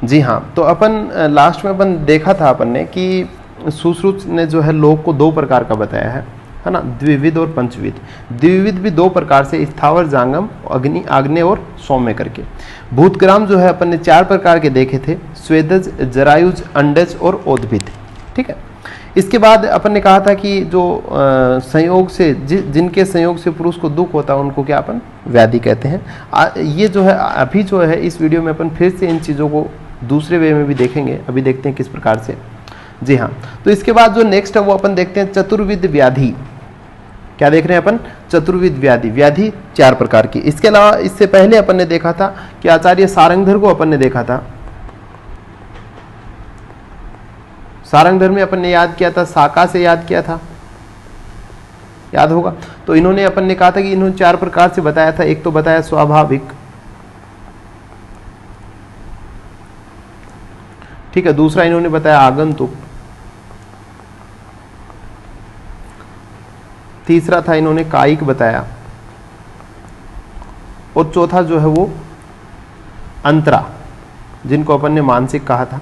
जी हाँ, तो अपन लास्ट में अपन देखा था अपन ने कि सुश्रुत ने जो है लोक को दो प्रकार का बताया है ना, द्विविध और पंचविध। द्विविध भी दो प्रकार से, स्थावर, जांगम, अग्नि, आग्नेय और सौम्य करके। भूतग्राम जो है अपन ने चार प्रकार के देखे थे, स्वेदज, जरायुज, अंडज और ओदभिद। ठीक है, इसके बाद अपन ने कहा था कि जो संयोग से जिनके संयोग से पुरुष को दुख होता है उनको क्या अपन व्याधि कहते हैं। ये जो है अभी जो है इस वीडियो में अपन फिर से इन चीज़ों को दूसरे वे में भी देखेंगे। अभी देखते हैं किस प्रकार से। जी हाँ, तो इसके बाद जो नेक्स्ट है वो अपन देखते हैं चतुर्विध व्याधि। क्या देख रहे हैं अपन? चतुर्विध व्याधि। व्याधि चार प्रकार की। इसके अलावा इससे पहले अपन ने देखा था कि आचार्य सारंगधर को अपन ने देखा था। सारंगधर में अपन ने याद किया था, साका से याद किया था, याद होगा। तो इन्होंने अपन ने कहा था कि इन्होंने चार प्रकार से बताया था। एक तो बताया स्वाभाविक, ठीक है। दूसरा इन्होंने बताया आगंतुक, तीसरा था इन्होंने कायिक बताया, और चौथा जो है वो अंतरा, जिनको अपन ने मानसिक कहा था।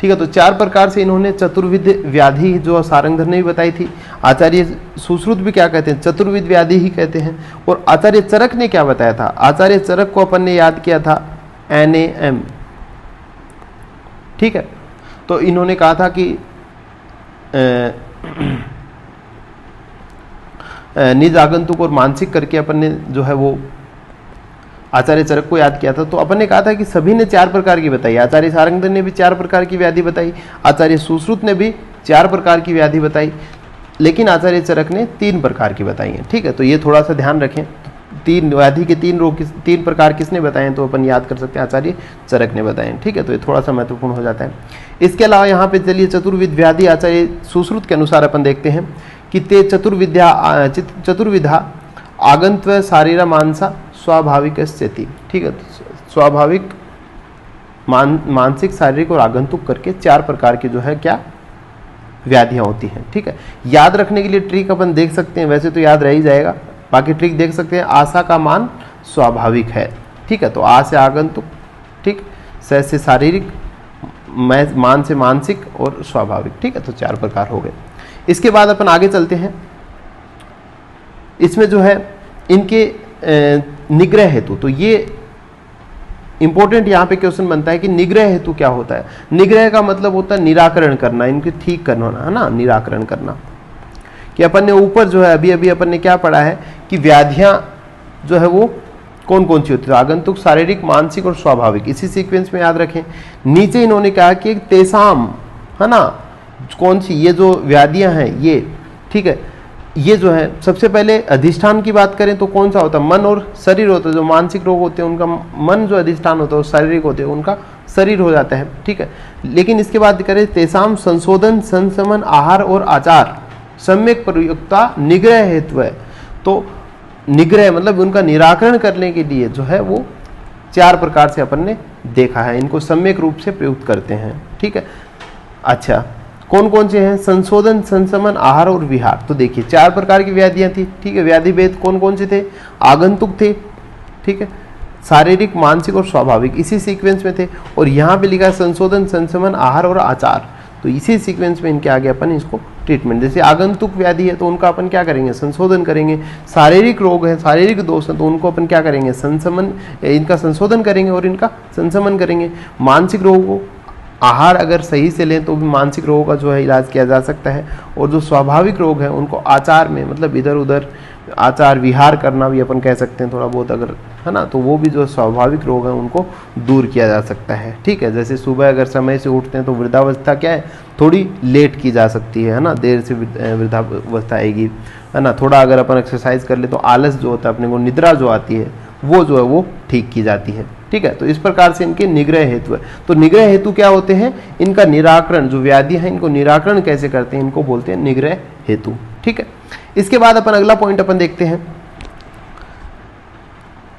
ठीक है, तो चार प्रकार से इन्होंने चतुर्विध व्याधि जो सारंगधर ने भी बताई थी। आचार्य सुश्रुत भी क्या कहते हैं? चतुर्विध व्याधि ही कहते हैं। और आचार्य चरक ने क्या बताया था? आचार्य चरक को अपन ने याद किया था NAM। ठीक है, तो इन्होंने कहा था कि निज, आगंतुक और मानसिक करके अपन ने जो है वो आचार्य चरक को याद किया था। तो अपन ने कहा था कि सभी ने चार प्रकार की बताई। आचार्य सारंगधर ने भी चार प्रकार की व्याधि बताई, आचार्य सुश्रुत ने भी चार प्रकार की व्याधि बताई, लेकिन आचार्य चरक ने तीन प्रकार की बताई है। ठीक है, तो ये थोड़ा सा ध्यान रखें। तीन व्याधि के तीन रोग, तीन प्रकार किसने बताए हैं? तो अपन याद कर सकते हैं आचार्य चरक ने बताए हैं। ठीक है, तो ये थोड़ा सा महत्वपूर्ण हो जाता है। इसके अलावा यहाँ पे चलिए चतुर्विध व्याधि आचार्य सुश्रुत के अनुसार अपन देखते हैं कि ते चतुर्विधा आगंत्व शारीरा मानसा स्वाभाविक स्थिति। ठीक है, स्वाभाविक, मानसिक, शारीरिक और आगंतुक करके चार प्रकार की जो है क्या व्याधियां होती हैं। ठीक है, याद रखने के लिए ट्रिक अपन देख सकते हैं, वैसे तो याद रह ही जाएगा, बाकी ट्रिक देख सकते हैं। आशा का मान स्वाभाविक है। ठीक है, तो आ से आगंतुक, ठीक, स से शारीरिक, मान से मानसिक और स्वाभाविक। ठीक है, तो चार प्रकार हो गए। इसके बाद अपन आगे चलते हैं। इसमें जो है इनके निग्रह हेतु, तो ये इंपॉर्टेंट यहाँ पे क्वेश्चन बनता है कि निग्रह हेतु क्या होता है? निग्रह का मतलब होता है निराकरण करना, इनके ठीक करना है ना, निराकरण करना। कि अपन ने ऊपर जो है अभी अपन ने क्या पढ़ा है कि व्याधियां जो है वो कौन कौन सी होती है? आगंतुक, शारीरिक, मानसिक और स्वाभाविक। इसी सीक्वेंस में याद रखें। नीचे इन्होंने कहा कि तेसाम, है ना, कौन सी ये जो व्याधियां हैं ये, ठीक है, ये जो है सबसे पहले अधिष्ठान की बात करें तो कौन सा होता है? मन और शरीर होता है। जो मानसिक रोग होते हैं उनका मन जो अधिष्ठान होता है, और शारीरिक होते हैं उनका शरीर हो जाता है। ठीक है, लेकिन इसके बाद करें तेसाम संशोधन, संशमन, आहार और आचार सम्यक प्रयुक्ता निग्रह हेतु है। तो निग्रह मतलब उनका निराकरण करने के लिए जो है वो चार प्रकार से अपन ने देखा है, इनको सम्यक रूप से प्रयुक्त करते हैं। ठीक है, अच्छा कौन कौन से हैं? संशोधन, संशमन, आहार और विहार। तो देखिए चार प्रकार की व्याधियां थी। ठीक है, व्याधि भेद कौन कौन से थे? आगंतुक थे, ठीक है, शारीरिक, मानसिक और स्वाभाविक, इसी सीक्वेंस में थे। और यहाँ पे लिखा है संशोधन, संशमन, आहार और आचार। तो इसी सीक्वेंस में इनके आगे अपन इसको ट्रीटमेंट, जैसे आगंतुक व्याधि है तो उनका अपन क्या करेंगे? संशोधन करेंगे। शारीरिक रोग है, शारीरिक दोष है तो उनको अपन क्या करेंगे? संशमन, इनका संशोधन करेंगे और इनका संशमन करेंगे। मानसिक रोग को आहार अगर सही से लें तो भी मानसिक रोगों का जो है इलाज किया जा सकता है। और जो स्वाभाविक रोग है उनको आचार में, मतलब इधर उधर आचार विहार करना भी अपन कह सकते हैं थोड़ा बहुत, अगर है ना, तो वो भी जो स्वाभाविक रोग है उनको दूर किया जा सकता है। ठीक है, जैसे सुबह अगर समय से उठते हैं तो वृद्धावस्था क्या है, थोड़ी लेट की जा सकती है ना, देर से वृद्धावस्था आएगी, है ना। थोड़ा अगर अपन एक्सरसाइज कर ले तो आलस जो होता है, अपने को निद्रा जो आती है वो जो है वो ठीक की जाती है। ठीक है, तो इस प्रकार से इनके निग्रह हेतु है। तो निग्रह हेतु क्या होते हैं? इनका निराकरण, जो व्याधि है इनको निराकरण कैसे करते हैं, इनको बोलते हैं निग्रह हेतु। ठीक है, इसके बाद अपन अगला पॉइंट अपन देखते हैं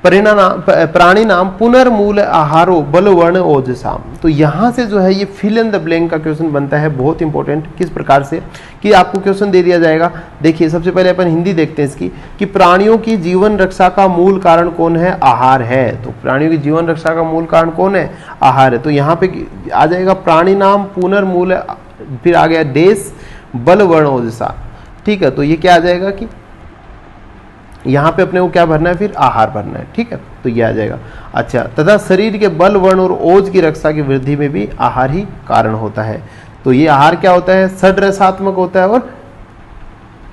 प्राणी नाम पुनर्मूल आहारो बलवर्ण ओजसाम। तो यहां से जो है ये फिल इन द ब्लैंक का क्वेश्चन बनता है, बहुत इंपॉर्टेंट। किस प्रकार से कि आपको क्वेश्चन दे दिया जाएगा। देखिए सबसे पहले अपन हिंदी देखते हैं इसकी, कि प्राणियों की जीवन रक्षा का मूल कारण कौन है? आहार है। तो प्राणियों की जीवन रक्षा का मूल कारण कौन है? आहार है। तो यहाँ पे आ जाएगा प्राणी नाम पुनर्मूल, फिर आ गया देश बलवर्ण ओजसा। ठीक है, तो ये क्या आ जाएगा कि यहां पे अपने को क्या भरना है? फिर आहार भरना है। ठीक है, तो ये आ जाएगा। अच्छा, तथा शरीर के बल वर्ण और ओज की रक्षा की वृद्धि में भी आहार ही कारण होता है। तो ये आहार क्या होता है? षड्रसात्मक होता है। और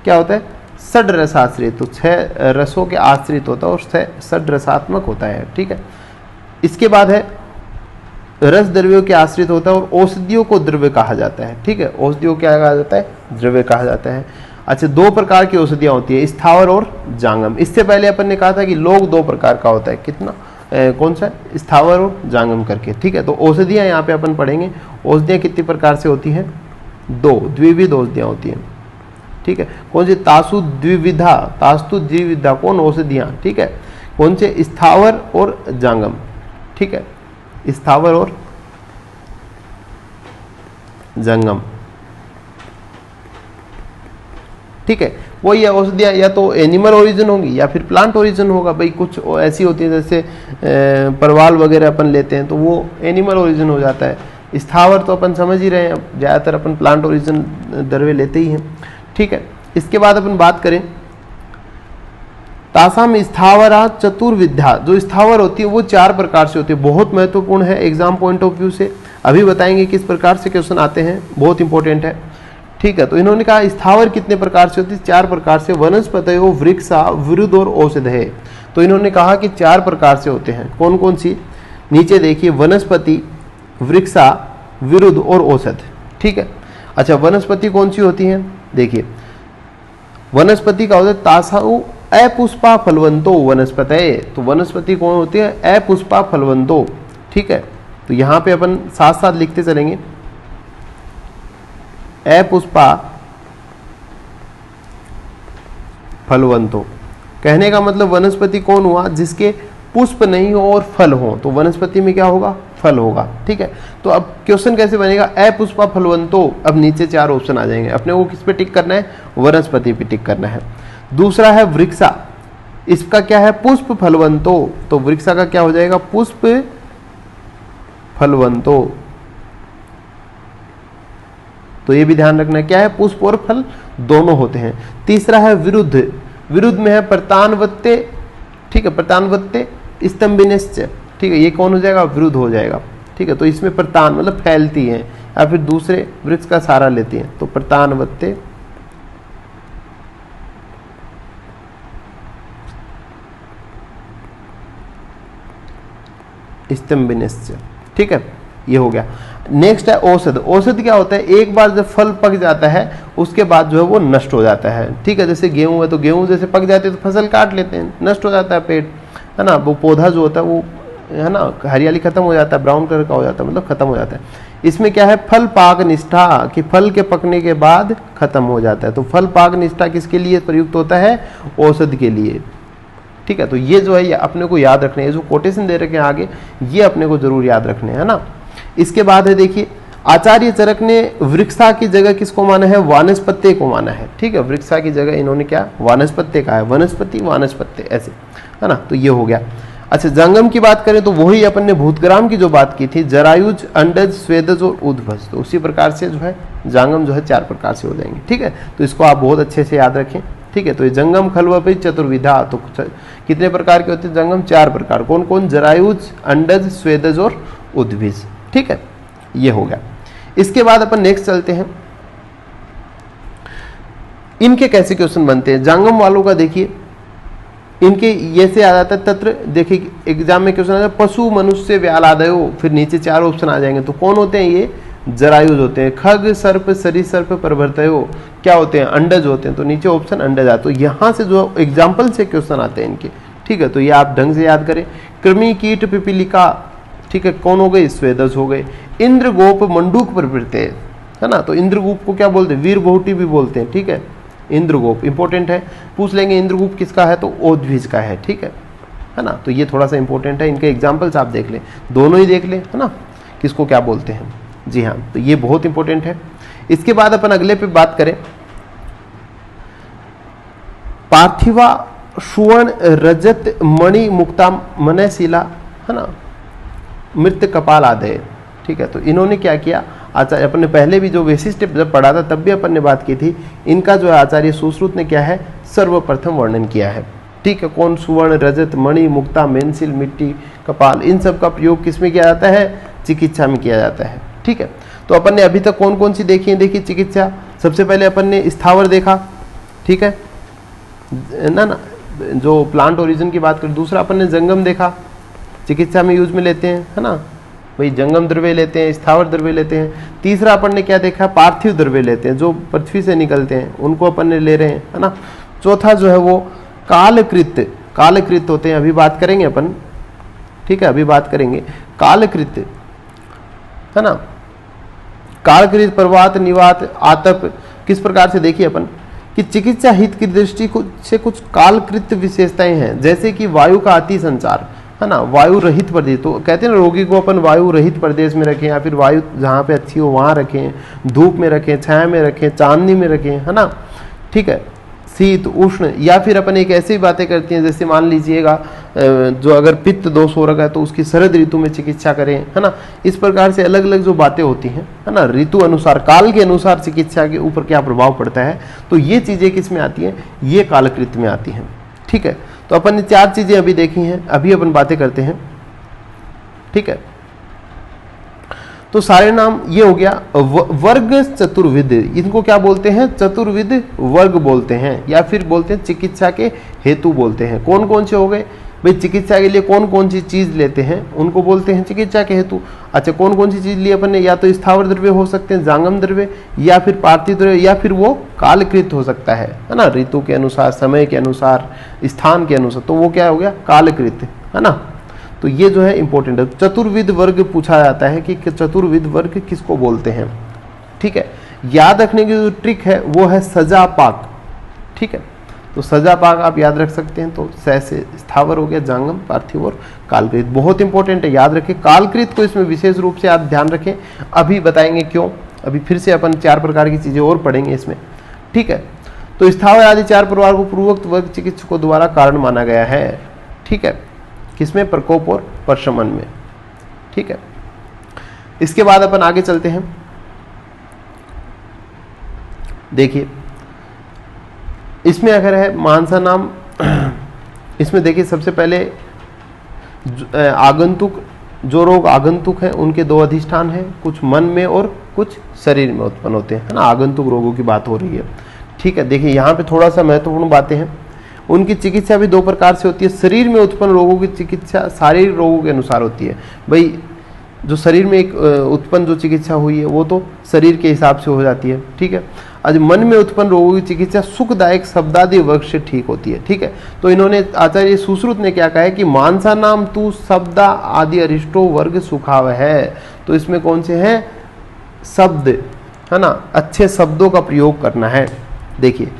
क्या होता है? षड्रसाश्रित। तो 6 रसों के आश्रित होता है और षड्रसात्मक होता है। ठीक है, इसके बाद है रस द्रव्यों के आश्रित होता है और औषधियों को द्रव्य कहा जाता है। ठीक है, औषधियों क्या कहा जाता है? द्रव्य कहा जाता है। अच्छा, 2 प्रकार की औषधियां होती है, स्थावर और जांगम। इससे पहले अपन ने कहा था कि लोग 2 प्रकार का होता है। कितना कौन सा? स्थावर और जांगम करके। ठीक है, तो औषधियां यहाँ पे अपन पढ़ेंगे। औषधियां कितनी प्रकार से होती हैं? 2 द्विविध औषधियां होती हैं। ठीक है, कौन सी? तासु द्विविधा कौन औषधियां? ठीक है, कौन से? स्थावर और जांगम। ठीक है, स्थावर और जंगम। ठीक है, वो ये औषधियाँ या तो एनिमल ओरिजिन होंगी या फिर प्लांट ओरिजिन होगा। भाई कुछ ऐसी होती है जैसे परवाल वगैरह अपन लेते हैं तो वो एनिमल ओरिजिन हो जाता है। स्थावर तो अपन समझ ही रहे हैं, ज़्यादातर अपन प्लांट ओरिजिन द्रव्य लेते ही हैं। ठीक है, इसके बाद अपन बात करें तासाम स्थावरा चतुर्विधा। जो स्थावर होती है वो 4 प्रकार से होती है। बहुत महत्वपूर्ण है एग्जाम पॉइंट ऑफ व्यू से। अभी बताएंगे किस प्रकार से क्वेश्चन आते हैं, बहुत इंपॉर्टेंट है। ठीक है, तो इन्होंने कहा स्थावर कितने प्रकार से होती है? 4 प्रकार से। वनस्पतयो वृक्षा विरुद्ध और औषधय। तो इन्होंने कहा कि 4 प्रकार से होते हैं। कौन कौन सी? नीचे देखिए, वनस्पति, वृक्षा, विरुद्ध और औषध। ठीक है, अच्छा वनस्पति कौन सी होती है? देखिए वनस्पति का होता है तासाउ अपुष्पा फलवंतो वनस्पतये। तो वनस्पति कौन होती है? अपुष्पा फलवंतो। ठीक है, तो यहां पे अपन साथ साथ लिखते चलेंगे। अपुष्पा फलवंतो, कहने का मतलब वनस्पति कौन हुआ? जिसके पुष्प नहीं हो और फल हो। तो वनस्पति में क्या होगा? फल होगा। ठीक है, तो अब क्वेश्चन कैसे बनेगा? अपुष्पा फलवंतो। अब नीचे 4 ऑप्शन आ जाएंगे, अपने को किस पे टिक करना है? वनस्पति पे टिक करना है। दूसरा है वृक्षा, इसका क्या है? पुष्प फलवंतो। तो वृक्षा का क्या हो जाएगा? पुष्प फलवंतो। तो ये भी ध्यान रखना है, क्या है? पुष्प और फल दोनों होते हैं। तीसरा है विरुद्ध, विरुद्ध में है प्रतानवत्ते। ठीक है, प्रतानवत्ते स्तंभिनिश्च। ठीक है, ये कौन हो जाएगा? विरुद्ध हो जाएगा। ठीक है, तो इसमें प्रतान मतलब फैलती हैं या फिर दूसरे वृक्ष का सहारा लेती हैं। तो प्रतानवत्ते स्तंभिनिश्च। ठीक है, ये हो गया। नेक्स्ट है औषध। औषध क्या होता है? एक बार जब फल पक जाता है उसके बाद जो है वो नष्ट हो जाता है। ठीक है, जैसे गेहूं है तो गेहूं जैसे पक जाते हैं तो फसल काट लेते हैं, नष्ट हो जाता है पेड़, है ना। वो पौधा जो होता है वो, है ना, हरियाली खत्म हो जाता है, ब्राउन कलर का हो जाता है, मतलब खत्म हो जाता है। इसमें क्या है? फल पाक निष्ठा, कि फल के पकने के बाद खत्म हो जाता है। तो फल पाक निष्ठा किसके लिए प्रयुक्त होता है? औषध के लिए। ठीक है, तो ये जो है ये अपने को याद रखने हैं। जो कोटेशन दे रखे हैं आगे, ये अपने को जरूर याद रखने हैं, है ना। इसके बाद है देखिए, आचार्य चरक ने वृक्षा की जगह किसको माना है? वानस्पत्य को माना है। ठीक है, वृक्षा की जगह इन्होंने क्या? वानस्पत्य कहा है। वनस्पति वानस्पत्य ऐसे, है ना। तो ये हो गया। अच्छा, जंगम की बात करें तो वही अपन ने भूतग्राम की जो बात की थी, जरायुज, अंडज, स्वेदज और उद्भज। तो उसी प्रकार से जो है जंगम जो है 4 प्रकार से हो जाएंगे। ठीक है, तो इसको आप बहुत अच्छे से याद रखें। ठीक है, तो ये जंगम खलवपि चतुर्विधा। तो कितने प्रकार के होते हैं जंगम? 4 प्रकार। कौन कौन? जरायुज, अंडज, स्वेदज और उद्भिज। ठीक है, ये हो गया। इसके बाद अपन नेक्स्ट चलते हैं, इनके कैसे क्वेश्चन बनते हैं। जंगम वालों का देखिए, इनके ये से आ जाता है तत्र। देखिए एग्जाम में क्वेश्चन आता है पशु मनुष्य व्यालादयो, फिर नीचे 4 ऑप्शन आ जाएंगे। तो कौन होते हैं? ये जरायुज होते हैं। खग, सर्प, सरीसर्प, प्रभृतयो क्या होते हैं? अंडज होते हैं। तो नीचे ऑप्शन अंडज आता है। तो यहाँ से जो एग्जाम्पल से क्वेश्चन आते हैं इनके। ठीक है, तो ये आप ढंग से याद करें। कृमि, कीट, पिपीलिका, ठीक है, कौन हो गए? स्वेदज हो गए। इंद्र, गोप, मंडूक प्रवृत्ति, है ना। तो इंद्रगोप को क्या बोलते हैं? वीर बहुटी भी बोलते हैं। ठीक है, इंद्रगोप इंपॉर्टेंट है, पूछ लेंगे इंद्रगोप किसका है? तो ओद्भिज का है। ठीक है, है ना। तो ये थोड़ा सा इंपॉर्टेंट है, इनके एग्जाम्पल्स आप देख लें, दोनों ही देख लें, है ना, किसको क्या बोलते हैं। जी हाँ, तो ये बहुत इंपॉर्टेंट है। इसके बाद अपन अगले पे बात करें, पार्थिवा सुवर्ण रजत मणि मुक्ता मनशिला, है ना, मृत कपाल आदय। ठीक है, तो इन्होंने क्या किया, आचार्य अपन ने पहले भी जो वैशिष्ट जब पढ़ा था तब भी अपन ने बात की थी, इनका जो है आचार्य सुश्रुत ने क्या है, सर्वप्रथम वर्णन किया है। ठीक है, कौन, सुवर्ण रजत मणि मुक्ता मेनसिल मिट्टी कपाल, इन सब का प्रयोग किसमें किया जाता है, चिकित्सा में किया जाता है। ठीक है, तो अपन ने अभी तक कौन कौन सी देखी है, देखिए चिकित्सा, सबसे पहले अपन ने स्थावर देखा, ठीक है ना, जो प्लांट ओरिजिन की बात करें। दूसरा अपन ने जंगम देखा, चिकित्सा में यूज में लेते हैं, है ना, वही जंगम द्रव्य लेते हैं, स्थावर द्रव्य लेते हैं। तीसरा अपन ने क्या देखा, पार्थिव द्रव्य लेते हैं, जो पृथ्वी से निकलते हैं उनको अपन ने ले रहे हैं, है ना। चौथा जो है वो कालकृत होते हैं, अभी बात करेंगे अपन, ठीक है, अभी बात करेंगे कालकृत, है ना, कालकृत प्रवात निवात आतप। किस प्रकार से देखिए अपन कि चिकित्सा हित की दृष्टि से कुछ कालकृत विशेषताएं हैं, जैसे कि वायु का अति संचार, है ना, वायु रहित प्रदेश, तो कहते हैं ना रोगी को अपन वायु रहित प्रदेश में रखें, या फिर वायु जहाँ पे अच्छी हो वहाँ रखें, धूप में रखें, छाया में रखें, चांदनी में रखें, है ना। ठीक है, शीत उष्ण, या फिर अपन एक ऐसी बातें करती हैं, जैसे मान लीजिएगा जो अगर पित्त दोष हो रखा है तो उसकी शरद ऋतु में चिकित्सा करें, है ना। इस प्रकार से अलग अलग जो बातें होती हैं, है ना, ऋतु अनुसार, काल के अनुसार चिकित्सा के ऊपर क्या प्रभाव पड़ता है, तो ये चीज़ें किस में आती हैं, ये कालकृत में आती हैं। ठीक है, तो अपन ने 4 चीजें अभी देखी हैं, अभी अपन बातें करते हैं। ठीक है, तो सारे नाम ये हो गया। वर्ग चतुर्विद, इनको क्या बोलते हैं, चतुर्विद वर्ग बोलते हैं, या फिर बोलते हैं चिकित्सा के हेतु बोलते हैं। कौन कौन से हो गए भाई, चिकित्सा के लिए कौन कौन सी चीज लेते हैं उनको बोलते हैं चिकित्सा के हेतु। अच्छा, कौन कौन सी चीज ली अपन ने, या तो स्थावर द्रव्य हो सकते हैं, जांगम द्रव्य, या फिर पार्थिव द्रव्य, या फिर वो कालकृत हो सकता है ना, ऋतु के अनुसार, समय के अनुसार, स्थान के अनुसार, तो वो क्या हो गया, कालकृत, है ना। तो ये जो है इंपॉर्टेंट है। चतुर्विद वर्ग पूछा जाता है कि चतुर्विद वर्ग किसको बोलते हैं। ठीक है, याद रखने की जो ट्रिक है वो है सजा पाक। ठीक है, तो सजा पाक आप याद रख सकते हैं, तो स से स्थावर हो गया, जांगम, पार्थिव और कालकृत, बहुत इंपॉर्टेंट है, याद रखें। कालकृत को इसमें विशेष रूप से आप ध्यान रखें, अभी बताएंगे क्यों। अभी फिर से अपन 4 प्रकार की चीजें और पढ़ेंगे इसमें। ठीक है, तो स्थावर आदि 4 प्रकार को पूर्वोक्त वर्ग चिकित्सकों द्वारा कारण माना गया है। ठीक है, किसमें, प्रकोप और प्रशमन में। ठीक है, इसके बाद अपन आगे चलते हैं। देखिए इसमें अगर है मानसा नाम, इसमें देखिए सबसे पहले आगंतुक, जो रोग आगंतुक हैं उनके 2 अधिष्ठान हैं, कुछ मन में और कुछ शरीर में उत्पन्न होते हैं, है ना, आगंतुक रोगों की बात हो रही है। ठीक है, देखिए यहाँ पे थोड़ा सा महत्वपूर्ण बातें हैं। उनकी चिकित्सा भी 2 प्रकार से होती है। शरीर में उत्पन्न रोगों की चिकित्सा शारीरिक रोगों के अनुसार होती है। भाई जो शरीर में एक उत्पन्न जो चिकित्सा हुई है वो तो शरीर के हिसाब से हो जाती है। ठीक है, आज मन में उत्पन्न रोगों की चिकित्सा सुखदायक शब्दादि वर्ग से ठीक होती है। ठीक है, तो इन्होंने आचार्य सुश्रुत ने क्या कहा है कि मानसा नाम तू शब्दा आदि अरिष्टो वर्ग सुखाव है। तो इसमें कौन से हैं, शब्द, है ना, अच्छे शब्दों का प्रयोग करना है। देखिए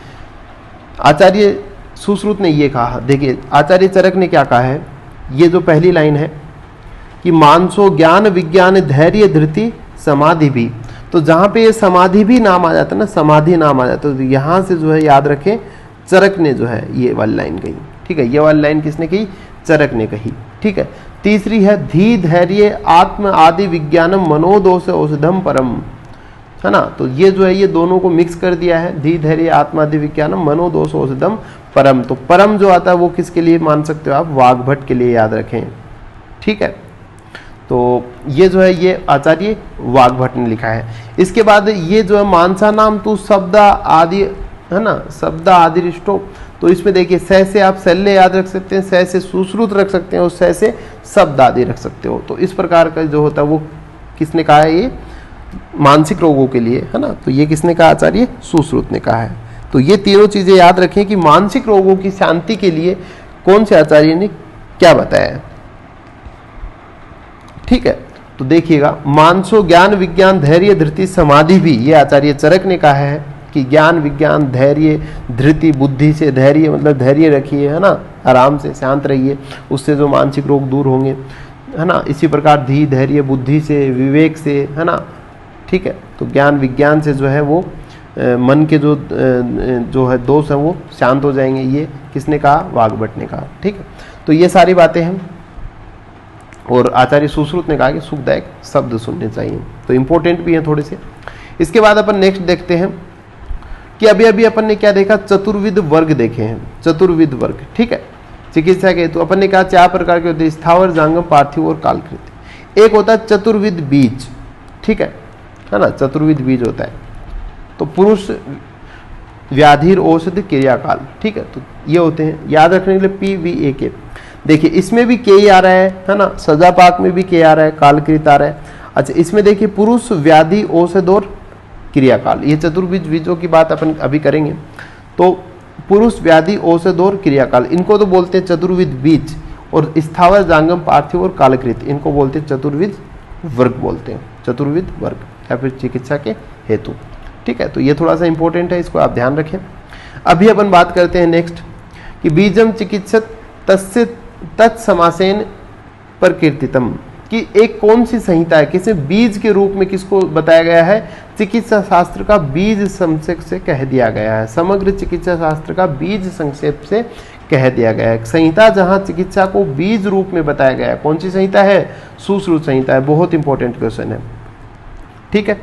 आचार्य सुश्रुत ने ये कहा, देखिए आचार्य चरक ने क्या कहा है, ये जो पहली लाइन है कि मानसो ज्ञान विज्ञान धैर्य धृति समाधि भी, तो जहां पे ये समाधि भी नाम आ जाता है ना, समाधि नाम आ जाता है, तो यहां से जो है याद रखें चरक ने जो है ये वाली लाइन कही। ठीक है, ये वाली लाइन किसने कही, चरक ने कही। ठीक है, तीसरी है धी धैर्य आत्म आदि विज्ञानम मनोदोष औषधम परम, है ना, तो ये जो है ये दोनों को मिक्स कर दिया है, धी धैर्य आत्म आदि विज्ञानम मनोदोष औषधम परम। तो परम जो आता है वो किसके लिए मान सकते हो आप, वाग्भट के लिए, याद रखें। ठीक है, तो ये जो है ये आचार्य वाग्भट ने लिखा है। इसके बाद ये जो है मानसा नाम तू शब्द आदि, है ना, शब्द आदि रिष्टो, तो इसमें देखिए स से आप शल्य याद रख सकते हैं, स से सुश्रुत रख सकते हैं और स से शब्द आदि रख सकते हो। तो इस प्रकार का जो होता है वो किसने कहा है, ये मानसिक रोगों के लिए, है ना, तो ये किसने कहा, आचार्य सुश्रुत ने कहा है। तो ये तीनों चीजें याद रखें कि मानसिक रोगों की शांति के लिए कौन से आचार्य ने क्या बताया है। ठीक है, तो देखिएगा मानसो ज्ञान विज्ञान धैर्य धृति समाधि भी, ये आचार्य चरक ने कहा है। कि ज्ञान विज्ञान धैर्य धृति, बुद्धि से धैर्य मतलब धैर्य रखिए, है ना, आराम से शांत रहिए, उससे जो मानसिक रोग दूर होंगे, है ना। इसी प्रकार धी धैर्य बुद्धि से, विवेक से, है ना, ठीक है। तो ज्ञान विज्ञान से जो है वो मन के जो है दोष है वो शांत हो जाएंगे। ये किसने कहा? वाग्भट ने कहा, ठीक है। तो ये सारी बातें हैं। और आचार्य सुश्रुत ने कहा कि सुखदायक शब्द सुनने चाहिए, तो इंपॉर्टेंट भी हैं थोड़े से। इसके बाद अपन नेक्स्ट देखते हैं कि अभी अभी अपन ने क्या देखा? चतुर्विध वर्ग देखे हैं, चतुर्विध वर्ग, ठीक है। चिकित्सा के तो अपन ने कहा 4 प्रकार के होते हैं, स्थावर, जांगम, पार्थिव और कालकृत। एक होता है चतुर्विध बीज, ठीक है ना, चतुर्विध बीज होता है। तो पुरुष, व्याधिर, औषध, क्रियाकाल, ठीक है। तो ये होते हैं, याद रखने के लिए PVAK। देखिए इसमें भी के आ रहा है ना, सजा पाक में भी के आ रहा है, कालकृत आ रहा है। अच्छा, इसमें देखिए पुरुष, व्याधि, औषध और क्रियाकाल, ये चतुर्विध बीजों की बात अपन अभी करेंगे। तो पुरुष, व्याधि, औषध और क्रियाकाल, इनको तो बोलते हैं चतुर्विध बीज। और स्थावर, जांगम, पार्थिव और कालकृत, इनको बोलते हैं चतुर्विध वर्ग, बोलते हैं चतुर्विध वर्ग या फिर चिकित्सा के हेतु, ठीक है। तो ये थोड़ा सा इंपॉर्टेंट है, इसको आप ध्यान रखें। अभी अपन बात करते हैं नेक्स्ट कि बीजम चिकित्सक तस्य तत्समासेन प्रकीर्तितम, कि एक कौन सी संहिता है, किसे बीज के रूप में किसको बताया गया है? चिकित्सा शास्त्र का बीज संक्षेप से कह दिया गया है, समग्र चिकित्सा शास्त्र का बीज संक्षेप से कह दिया गया है। संहिता जहां चिकित्सा को बीज रूप में बताया गया है, कौन सी संहिता है? सुश्रुत संहिता है। बहुत इंपॉर्टेंट क्वेश्चन है, ठीक है।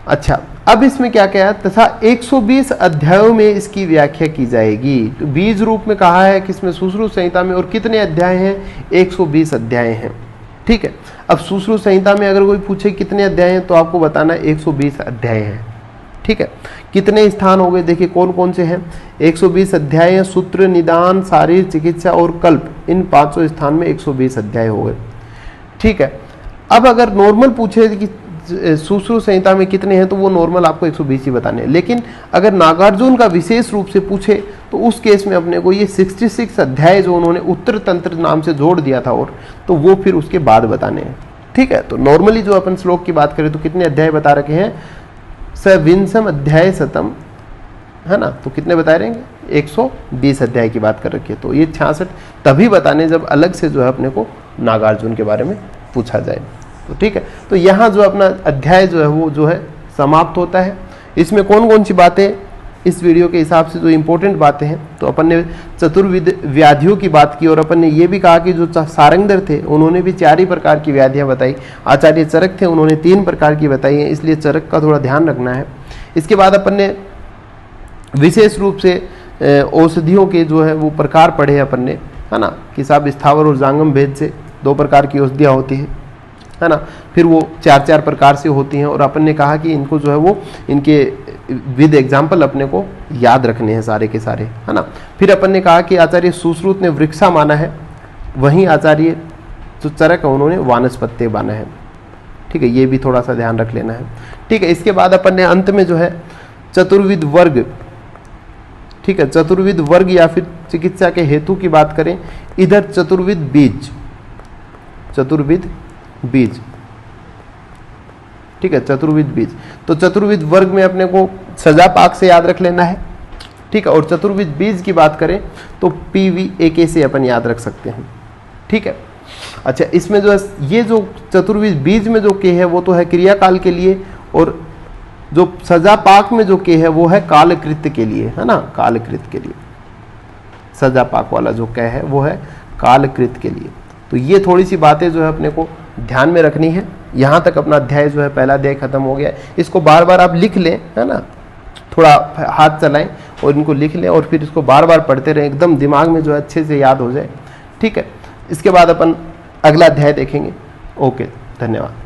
अच्छा, अब इसमें क्या क्या है? तथा 120 अध्यायों में इसकी व्याख्या की जाएगी। तो बीज रूप में कहा है किसमें? सुश्रुत संहिता में। और कितने अध्याय हैं? 120 अध्याय हैं, ठीक है। अब सुश्रुत संहिता में अगर कोई पूछे कितने अध्याय हैं, तो आपको बताना 120 अध्याय हैं, ठीक है। कितने स्थान हो गए? देखिए कौन कौन से हैं। 120 अध्याय हैं। सूत्र, निदान, शारीर, चिकित्सा और कल्प, इन 5 स्थान में 120 अध्याय हो गए, ठीक है। अब अगर नॉर्मल पूछे कि सुश्रुत संहिता में कितने हैं, तो वो नॉर्मल आपको 120 ही बताने हैं। लेकिन अगर नागार्जुन का विशेष रूप से पूछे, तो उस केस में अपने को ये 66 अध्याय जो उन्होंने उत्तर तंत्र नाम से जोड़ दिया था, और तो वो फिर उसके बाद बताने हैं, ठीक है। तो नॉर्मली जो अपन श्लोक की बात करें तो कितने अध्याय बता रखे हैं? सविंशम अध्याय शतम, है ना। तो कितने बताए रहेंगे? 120 अध्याय की बात कर रखी है। तो ये 66 तभी बताने जब अलग से जो है अपने को नागार्जुन के बारे में पूछा जाए, तो ठीक है। तो यहाँ जो अपना अध्याय जो है वो जो है समाप्त होता है। इसमें कौन कौन सी बातें इस वीडियो के हिसाब से जो इंपॉर्टेंट बातें हैं, तो अपन ने चतुर्विध व्याधियों की बात की, और अपन ने ये भी कहा कि जो सारंगधर थे उन्होंने भी 4 ही प्रकार की व्याधियाँ बताई। आचार्य चरक थे, उन्होंने 3 प्रकार की बताई हैं, इसलिए चरक का थोड़ा ध्यान रखना है। इसके बाद अपन ने विशेष रूप से औषधियों के जो है वो प्रकार पढ़े अपन ने, है ना, कि साहब स्थावर और जांगम भेद से 2 प्रकार की औषधियाँ होती हैं, है ना। फिर वो 4 प्रकार से होती हैं, और अपन ने कहा कि इनको जो है वो इनके विद एग्जाम्पल अपने को याद रखने हैं सारे के सारे, है ना। फिर अपन ने कहा कि आचार्य सुश्रुत ने वृक्षा माना है, वहीं आचार्य जो चरक है उन्होंने वानस्पत्य माना है, ठीक है। ये भी थोड़ा सा ध्यान रख लेना है, ठीक है। इसके बाद अपन ने अंत में जो है चतुर्विध वर्ग, ठीक है, चतुर्विध वर्ग या फिर चिकित्सा के हेतु की बात करें, इधर चतुर्विध बीज, चतुर्विध बीज, ठीक है, चतुर्विध बीज। तो चतुर्विध वर्ग में अपने को सजा पाक से याद रख लेना है, ठीक है। और चतुर्विध बीज की बात करें तो PVAK से अपन याद रख सकते हैं, ठीक है। अच्छा, इसमें जो है ये जो चतुर्विध बीज में जो के है वो तो है क्रियाकाल के लिए, और जो सजा पाक में जो के है वो है कालकृत्य के लिए, है ना, कालकृत्य के लिए। सजा पाक वाला जो कह है वो है कालकृत्य के लिए। तो ये थोड़ी सी बातें जो है अपने को ध्यान में रखनी है। यहाँ तक अपना अध्याय जो है पहला अध्याय खत्म हो गया। इसको बार बार आप लिख लें, है ना, थोड़ा हाथ चलाएं और इनको लिख लें, और फिर इसको बार बार पढ़ते रहें, एकदम दिमाग में जो है अच्छे से याद हो जाए, ठीक है। इसके बाद अपन अगला अध्याय देखेंगे। ओके, धन्यवाद।